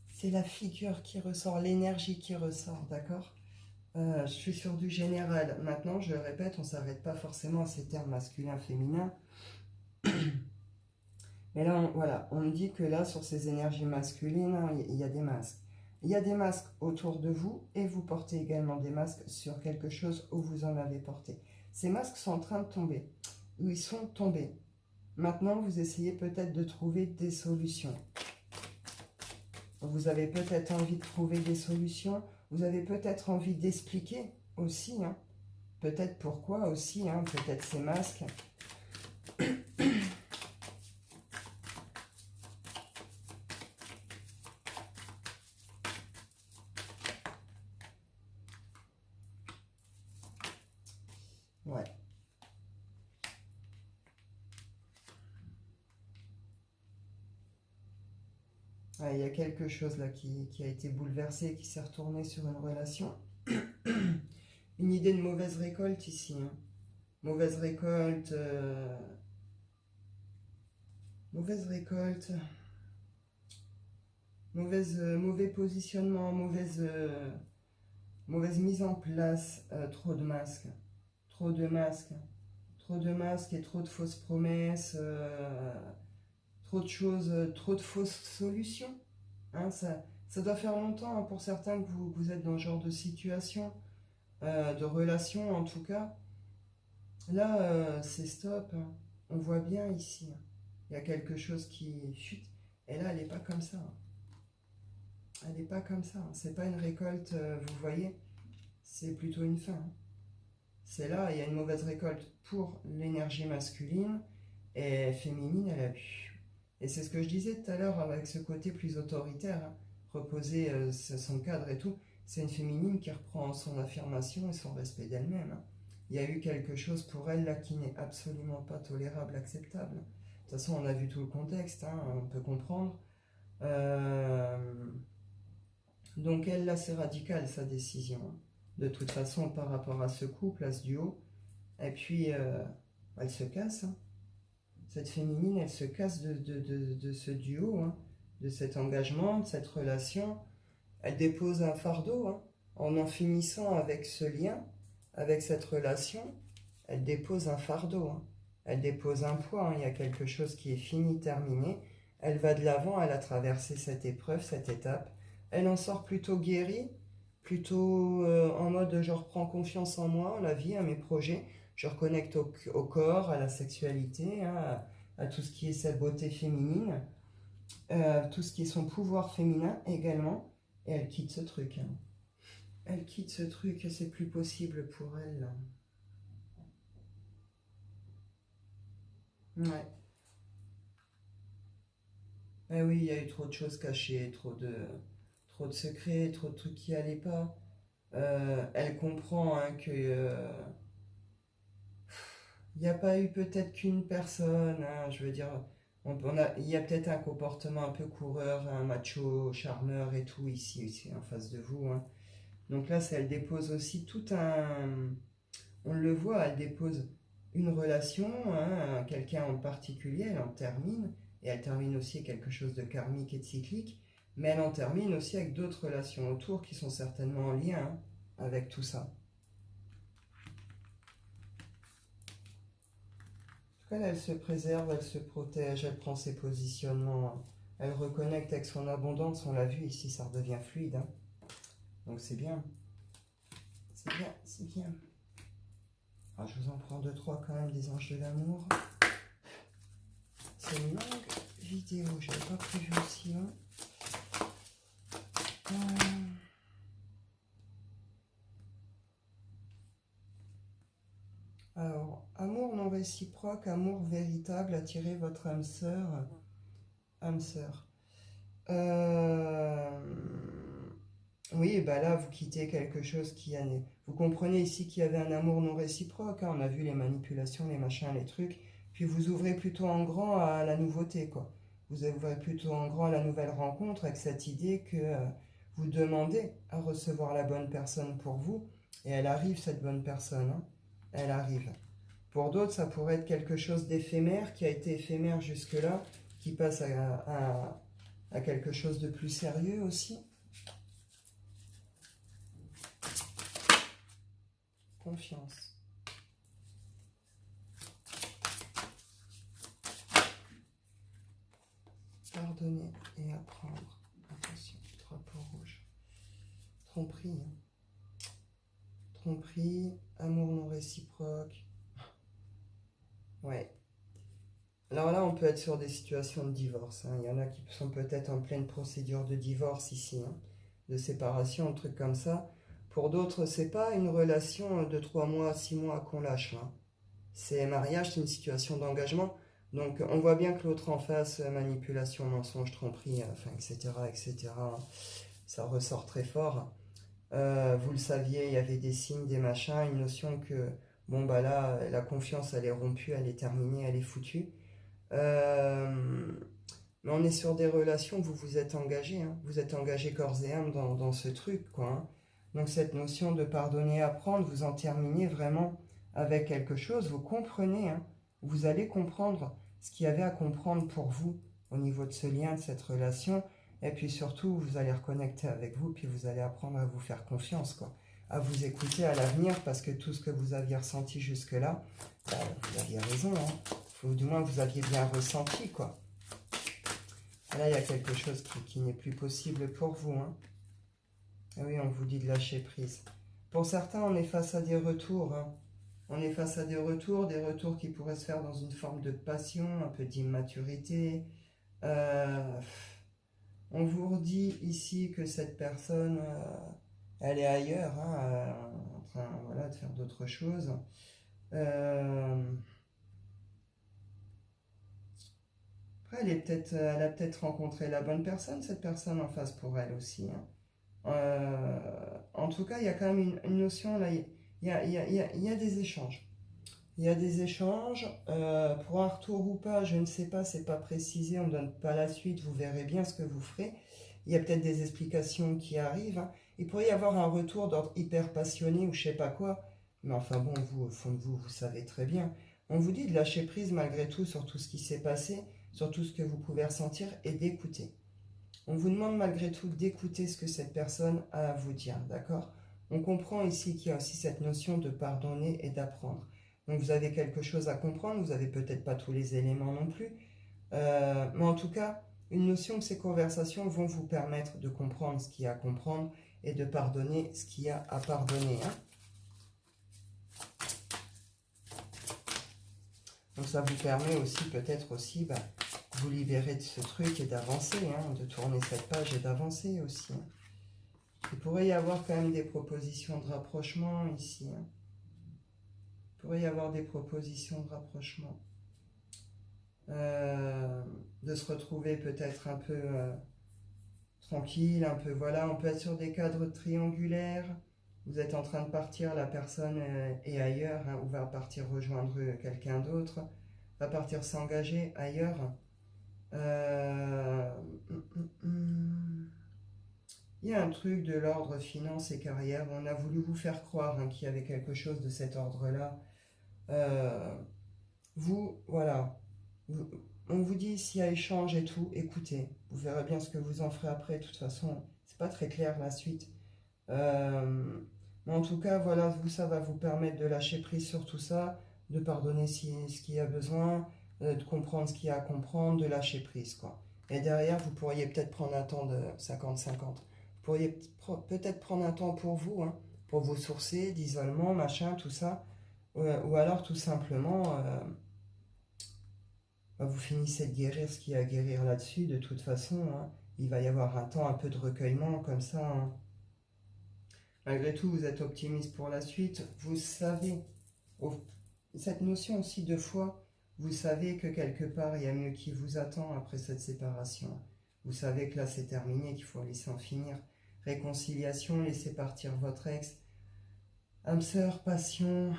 C'est la figure qui ressort, l'énergie qui ressort, d'accord? Je suis sur du général. Maintenant, je le répète, on ne s'arrête pas forcément à ces termes masculin, féminin. Mais là, voilà, on me dit que là, sur ces énergies masculines, hein, il y a des masques. Il y a des masques autour de vous et vous portez également des masques sur quelque chose où vous en avez porté. Ces masques sont en train de tomber, ou ils sont tombés. Maintenant, vous essayez peut-être de trouver des solutions. Vous avez peut-être envie de trouver des solutions. Vous avez peut-être envie d'expliquer aussi. Hein. Peut-être pourquoi aussi. Hein, peut-être ces masques. Ouais. Il y a quelque chose là qui a été bouleversé, qui s'est retourné sur une relation. Une idée de mauvaise récolte ici. Hein. Mauvaise récolte. Mauvaise récolte. Mauvais positionnement. Mauvaise mise en place. Trop de masques. Trop de masques. Trop de masques et trop de fausses promesses. Trop de choses. Trop de fausses solutions. Hein, ça doit faire longtemps hein, pour certains que vous êtes dans ce genre de situation. De relation en tout cas. Là, c'est stop. Hein. On voit bien ici. Hein. Il y a quelque chose qui chute. Et là, elle n'est pas comme ça. Hein. Elle n'est pas comme ça. Hein. C'est pas une récolte, vous voyez. C'est plutôt une fin. Hein. C'est là, il y a une mauvaise récolte pour l'énergie masculine. Et féminine, elle a eu. Et c'est ce que je disais tout à l'heure avec ce côté plus autoritaire. Hein. Reposer son cadre et tout. C'est une féminine qui reprend son affirmation et son respect d'elle-même. Hein. Il y a eu quelque chose pour elle là qui n'est absolument pas tolérable, acceptable. De toute façon, on a vu tout le contexte, hein, on peut comprendre. Donc elle, là, c'est radical, sa décision. De toute façon, par rapport à ce couple, à ce duo. Et puis, elle se casse. Hein. Cette féminine, elle se casse de ce duo, hein, de cet engagement, de cette relation. Elle dépose un fardeau, hein, en finissant avec ce lien, avec cette relation, elle dépose un fardeau, hein. Elle dépose un poids, hein. Il y a quelque chose qui est fini, terminé. Elle va de l'avant, elle a traversé cette épreuve, cette étape. Elle en sort plutôt guérie, plutôt en mode je reprends confiance en moi, en la vie, à mes projets. Je reconnecte au corps, à la sexualité, hein, à tout ce qui est sa beauté féminine, tout ce qui est son pouvoir féminin également. Et elle quitte ce truc. Hein. Elle quitte ce truc, c'est plus possible pour elle. Ouais. Eh oui, il y a eu trop de choses cachées, trop de secrets, trop de trucs qui allaient pas. Elle comprend hein, que il n'y a pas eu peut-être qu'une personne, hein, je veux dire, il y a peut-être un comportement un peu coureur, un macho, charmeur et tout ici en face de vous. Hein. Donc là, elle dépose aussi tout un... On le voit, elle dépose une relation, hein, quelqu'un en particulier, elle en termine, et elle termine aussi quelque chose de karmique et de cyclique, mais elle en termine aussi avec d'autres relations autour qui sont certainement en lien hein, avec tout ça. Elle se préserve, elle se protège, elle prend ses positionnements, elle reconnecte avec son abondance, on l'a vu ici, ça redevient fluide. Hein. Donc c'est bien, c'est bien, c'est bien. Alors, je vous en prends deux, trois quand même des anges de l'amour. C'est une longue vidéo, je n'avais pas prévu aussi long. Alors, amour non réciproque, amour véritable, attirez votre âme sœur. Âme sœur. Oui, bah là, vous quittez quelque chose qui a... Vous comprenez ici qu'il y avait un amour non réciproque. Hein, on a vu les manipulations, les machins, les trucs. Puis vous ouvrez plutôt en grand à la nouveauté, quoi. Vous ouvrez plutôt en grand à la nouvelle rencontre avec cette idée que vous demandez à recevoir la bonne personne pour vous. Et elle arrive, cette bonne personne. Hein. Elle arrive. Pour d'autres, ça pourrait être quelque chose d'éphémère, qui a été éphémère jusque-là, qui passe à quelque chose de plus sérieux aussi. Confiance. Pardonner et apprendre. Attention, drapeau rouge. Tromperie. Tromperie, amour non réciproque. Ouais. Alors là, on peut être sur des situations de divorce. Hein. Il y en a qui sont peut-être en pleine procédure de divorce ici, hein, de séparation, un truc comme ça. Pour d'autres, c'est pas une relation de 3 mois, 6 mois qu'on lâche. Hein. C'est mariage, c'est une situation d'engagement. Donc on voit bien que l'autre en face, manipulation, mensonge, tromperie, enfin, etc., etc., ça ressort très fort. Vous le saviez, il y avait des signes, des machins, une notion que, bon bah là, la confiance, elle est rompue, elle est terminée, elle est foutue. Mais on est sur des relations, vous vous êtes engagé, hein. Vous êtes engagé corps et âme dans ce truc, quoi. Hein. Donc cette notion de pardonner et apprendre, vous en terminez vraiment avec quelque chose, vous comprenez, hein. Vous allez comprendre ce qu'il y avait à comprendre pour vous au niveau de ce lien, de cette relation, et puis surtout, vous allez reconnecter avec vous, puis vous allez apprendre à vous faire confiance, quoi. À vous écouter à l'avenir, parce que tout ce que vous aviez ressenti jusque-là, bah, vous aviez raison, hein. Ou du moins vous aviez bien ressenti, quoi. Là, il y a quelque chose qui n'est plus possible pour vous. Hein. Et oui, on vous dit de lâcher prise. Pour certains, on est face à des retours. Hein. On est face à des retours qui pourraient se faire dans une forme de passion, un peu d'immaturité. On vous redit ici que cette personne, elle est ailleurs, hein, en train voilà, de faire d'autres choses. Après, elle a peut-être rencontré la bonne personne, cette personne en face pour elle aussi. Hein. En tout cas, il y a quand même une notion, là, il y a des échanges. Il y a des échanges. Pour un retour ou pas, je ne sais pas, c'est pas précisé, on ne donne pas la suite, vous verrez bien ce que vous ferez. Il y a peut-être des explications qui arrivent. Hein. Il pourrait y avoir un retour d'ordre hyper passionné ou je sais pas quoi. Mais enfin bon, vous, au fond de vous, vous savez très bien. On vous dit de lâcher prise malgré tout sur tout ce qui s'est passé, sur tout ce que vous pouvez ressentir et d'écouter. On vous demande malgré tout d'écouter ce que cette personne a à vous dire, d'accord? On comprend ici qu'il y a aussi cette notion de pardonner et d'apprendre. Donc vous avez quelque chose à comprendre, vous n'avez peut-être pas tous les éléments non plus, mais en tout cas, une notion que ces conversations vont vous permettre de comprendre ce qu'il y a à comprendre et de pardonner ce qu'il y a à pardonner. Hein. Donc ça vous permet aussi peut-être aussi vous libérer de ce truc et d'avancer, hein, de tourner cette page et d'avancer aussi. Hein. Il pourrait y avoir quand même des propositions de rapprochement ici. Hein. Il pourrait y avoir des propositions de rapprochement. de se retrouver peut-être un peu tranquille, un peu, voilà, on peut être sur des cadres triangulaires, vous êtes en train de partir, la personne est ailleurs, hein, ou va partir rejoindre quelqu'un d'autre, va partir s'engager ailleurs. Euh, hum, hum, hum. Il y a un truc de l'ordre finance et carrière, on a voulu vous faire croire hein, qu'il y avait quelque chose de cet ordre-là. Euh, Vous, voilà, on vous dit s'il y a échange et tout, écoutez, vous verrez bien ce que vous en ferez après, de toute façon, c'est pas très clair la suite. Mais en tout cas, voilà, vous, ça va vous permettre de lâcher prise sur tout ça, de pardonner ce qu'il y a besoin, de comprendre ce qu'il y a à comprendre, de lâcher prise, quoi. Et derrière, vous pourriez peut-être prendre un temps de 50-50. Vous pourriez peut-être prendre un temps pour vous, hein, pour vous sourcer, d'isolement, machin, tout ça. Ou alors tout simplement, vous finissez de guérir ce qu'il y a à guérir là-dessus, de toute façon, hein. Il va y avoir un temps un peu de recueillement comme ça, hein. Malgré tout, vous êtes optimiste pour la suite. Vous savez, cette notion aussi de foi, vous savez que quelque part, il y a mieux qui vous attend après cette séparation. Vous savez que là, c'est terminé, qu'il faut laisser en finir. Réconciliation, laissez partir votre ex. Âme sœur, passion.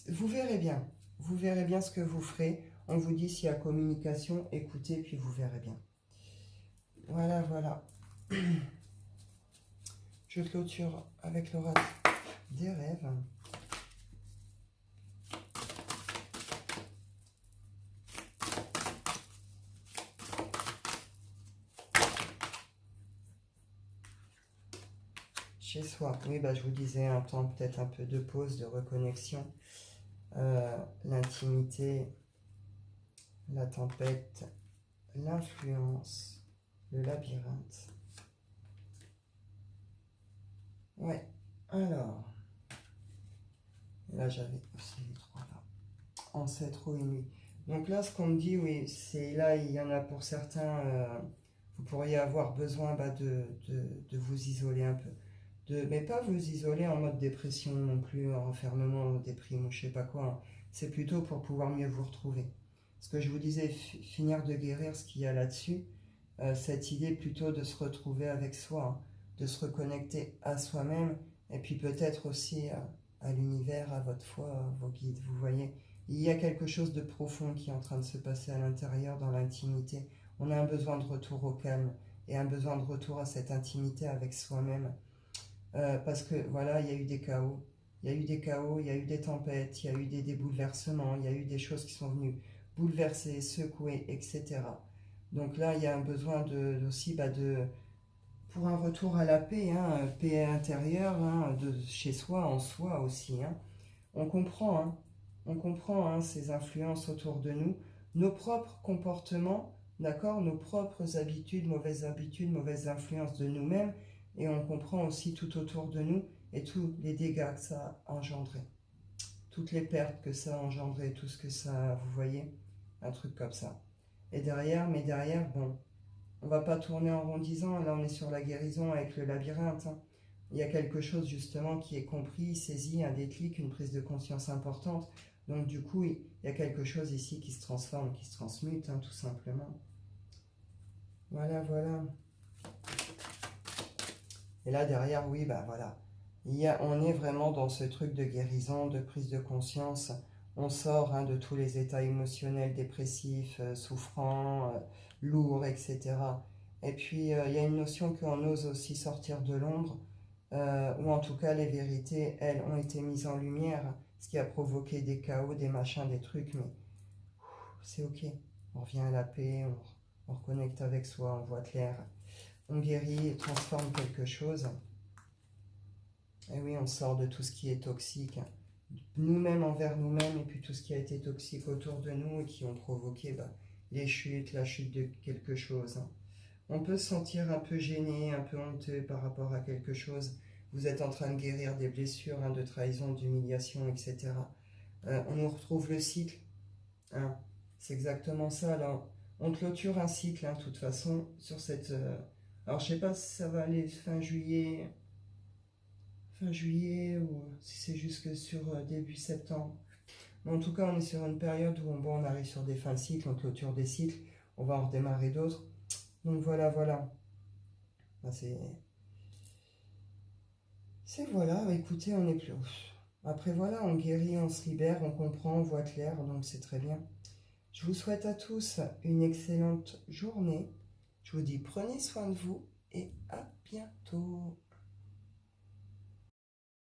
Vous verrez bien. Vous verrez bien ce que vous ferez. On vous dit s'il y a communication, écoutez, puis vous verrez bien. Voilà, voilà. Je clôture avec l'oracle des rêves. Chez soi. Oui, bah, je vous disais un temps peut-être un peu de pause, de reconnexion. L'intimité, la tempête, l'influence, le labyrinthe. Ouais, alors. Là, j'avais aussi les trois là. Ancêtre et nuit. Donc là, ce qu'on me dit, oui, c'est là, il y en a pour certains, vous pourriez avoir besoin de vous isoler un peu. Mais pas vous isoler en mode dépression non plus, en renfermement, déprime ou je sais pas quoi, hein. C'est plutôt pour pouvoir mieux vous retrouver. Ce que je vous disais, finir de guérir ce qu'il y a là-dessus, cette idée plutôt de se retrouver avec soi, hein, de se reconnecter à soi-même, et puis peut-être aussi à l'univers, à votre foi, à vos guides, vous voyez. Il y a quelque chose de profond qui est en train de se passer à l'intérieur, dans l'intimité. On a un besoin de retour au calme, et un besoin de retour à cette intimité avec soi-même. Parce que voilà, il y a eu des chaos, il y a eu des chaos, il y a eu des tempêtes, il y a eu des bouleversements, il y a eu des choses qui sont venues bouleverser, secouer, etc. Donc là, il y a un besoin aussi pour un retour à la paix, hein, paix intérieure, hein, de chez soi, en soi aussi, hein. On comprend, hein, on comprend hein, ces influences autour de nous, nos propres comportements, d'accord, nos propres habitudes, mauvaises influences de nous-mêmes, et on comprend aussi tout autour de nous et tous les dégâts que ça a engendré, toutes les pertes que ça a engendré, tout ce que ça, vous voyez, un truc comme ça. Et derrière, bon, on va pas tourner en rond disant, là on est sur la guérison avec le labyrinthe, hein. Il y a quelque chose justement qui est compris, saisi, un déclic, une prise de conscience importante. Donc du coup, il y a quelque chose ici qui se transforme, qui se transmute, hein, tout simplement. Voilà, voilà. Et là derrière, oui, bah voilà. On est vraiment dans ce truc de guérison, de prise de conscience. On sort hein, de tous les états émotionnels dépressifs, souffrants, lourds, etc. Et puis, il y a une notion qu'on ose aussi sortir de l'ombre, ou en tout cas, les vérités, elles, ont été mises en lumière, ce qui a provoqué des chaos, des machins, des trucs, mais c'est ok. On revient à la paix, on reconnecte avec soi, on voit clair. On guérit et transforme quelque chose. Et oui, on sort de tout ce qui est toxique, nous-mêmes envers nous-mêmes, et puis tout ce qui a été toxique autour de nous et qui ont provoqué les chutes, la chute de quelque chose, hein. On peut se sentir un peu gêné, un peu honteux par rapport à quelque chose. Vous êtes en train de guérir des blessures, hein, de trahison, d'humiliation, etc. On nous retrouve le cycle, hein. C'est exactement ça. Là, on clôture un cycle, hein, de toute façon, sur cette... alors, je sais pas si ça va aller fin juillet ou si c'est jusque sur début septembre. Mais en tout cas, on est sur une période où bon, on arrive sur des fins de cycle, on clôture des cycles, on va en redémarrer d'autres. Donc voilà, voilà. Ben, c'est voilà, écoutez, on est plus... Après voilà, on guérit, on se libère, on comprend, on voit clair, donc c'est très bien. Je vous souhaite à tous une excellente journée. Je vous dis prenez soin de vous et à bientôt.